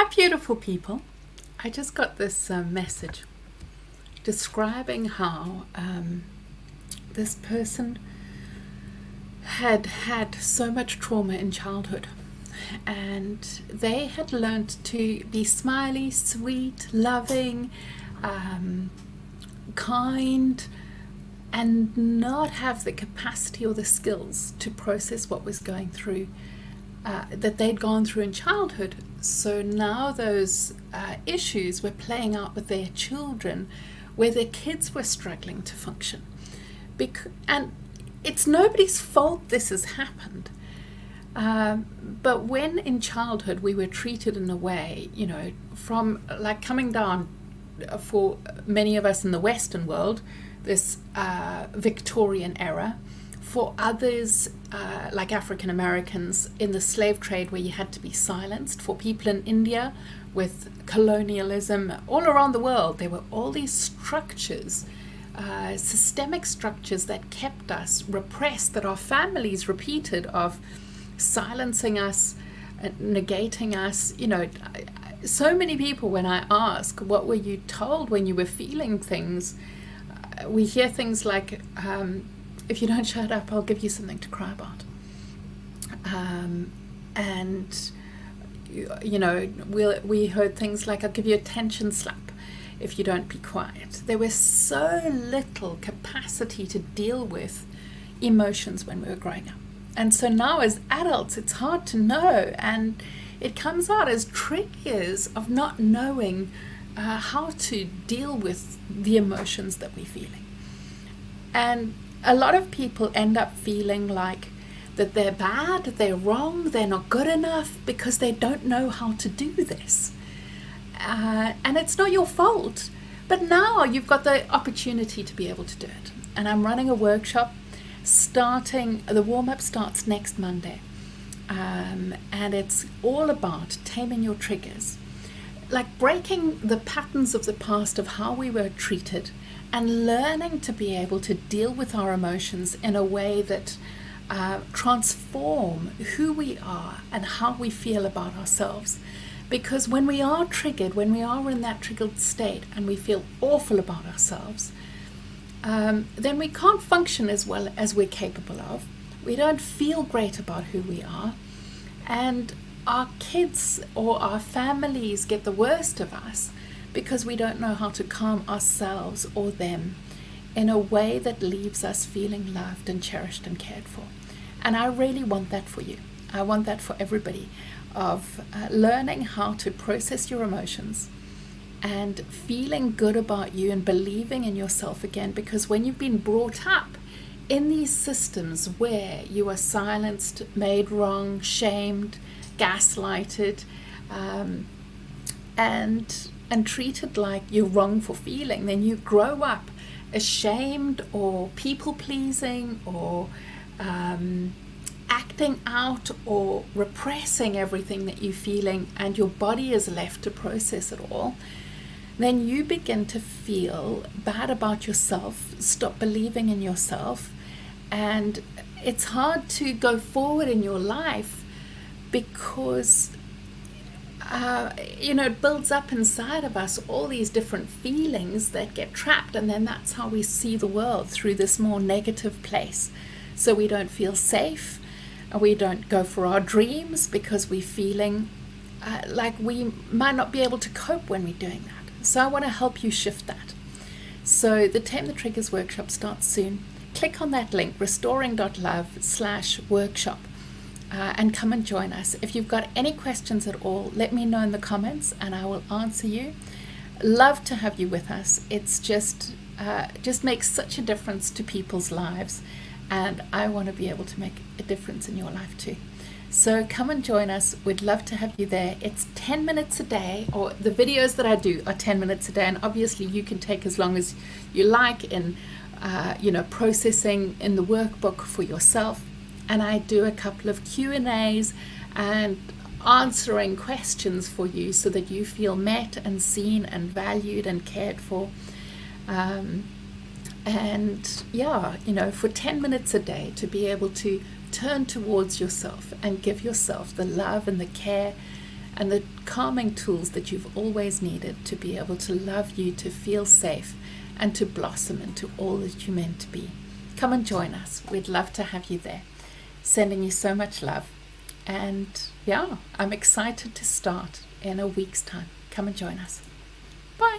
Hi, beautiful people. I just got this message describing how this person had so much trauma in childhood, and they had learned to be smiley, sweet, loving, kind, and not have the capacity or the skills to process what was going through that they'd gone through in childhood. So now those issues were playing out with their children, where their kids were struggling to function. And it's nobody's fault this has happened. But when in childhood we were treated in a way, from like coming down for many of us in the Western world, this Victorian era, for others, like African Americans in the slave trade, where you had to be silenced, for people in India with colonialism, all around the world, there were all these structures, systemic structures that kept us repressed, that our families repeated, of silencing us, negating us. So many people, when I ask, what were you told when you were feeling things, we hear things like, if you don't shut up, I'll give you something to cry about. And we heard things like, I'll give you a tension slap if you don't be quiet. There was so little capacity to deal with emotions when we were growing up. And so now as adults, it's hard to know, and it comes out as triggers of not knowing how to deal with the emotions that we're feeling. And a lot of people end up feeling like that they're bad, they're wrong, they're not good enough, because they don't know how to do this. And it's not your fault, but now you've got the opportunity to be able to do it. And I'm running a workshop the warm-up starts next Monday. And it's all about taming your triggers, like breaking the patterns of the past of how we were treated, and learning to be able to deal with our emotions in a way that transform who we are and how we feel about ourselves. Because when we are triggered, when we are in that triggered state and we feel awful about ourselves, then we can't function as well as we're capable of. We don't feel great about who we are, and our kids or our families get the worst of us because we don't know how to calm ourselves or them in a way that leaves us feeling loved and cherished and cared for. And I really want that for you. I want that for everybody, of learning how to process your emotions and feeling good about you and believing in yourself again. Because when you've been brought up in these systems where you are silenced, made wrong, shamed, gaslighted, and treated like you're wrong for feeling, then you grow up ashamed or people-pleasing or acting out or repressing everything that you're feeling, and your body is left to process it all. Then you begin to feel bad about yourself, stop believing in yourself, and it's hard to go forward in your life because it builds up inside of us all these different feelings that get trapped, and then that's how we see the world, through this more negative place. So we don't feel safe, we don't go for our dreams because we're feeling like we might not be able to cope when we're doing that. So I want to help you shift that. So the Tame the Triggers workshop starts soon. Click on that link, restoring.love/workshop. And come and join us. If you've got any questions at all, let me know in the comments and I will answer you. Love to have you with us. It's just makes such a difference to people's lives, and I want to be able to make a difference in your life too. So come and join us. We'd love to have you there. It's 10 minutes a day, or the videos that I do are 10 minutes a day, and obviously you can take as long as you like in processing in the workbook for yourself. And I do a couple of Q&As and answering questions for you so that you feel met and seen and valued and cared for. For 10 minutes a day, to be able to turn towards yourself and give yourself the love and the care and the calming tools that you've always needed to be able to love you, to feel safe, and to blossom into all that you're meant to be. Come and join us. We'd love to have you there. Sending you so much love. And yeah, I'm excited to start in a week's time. Come and join us.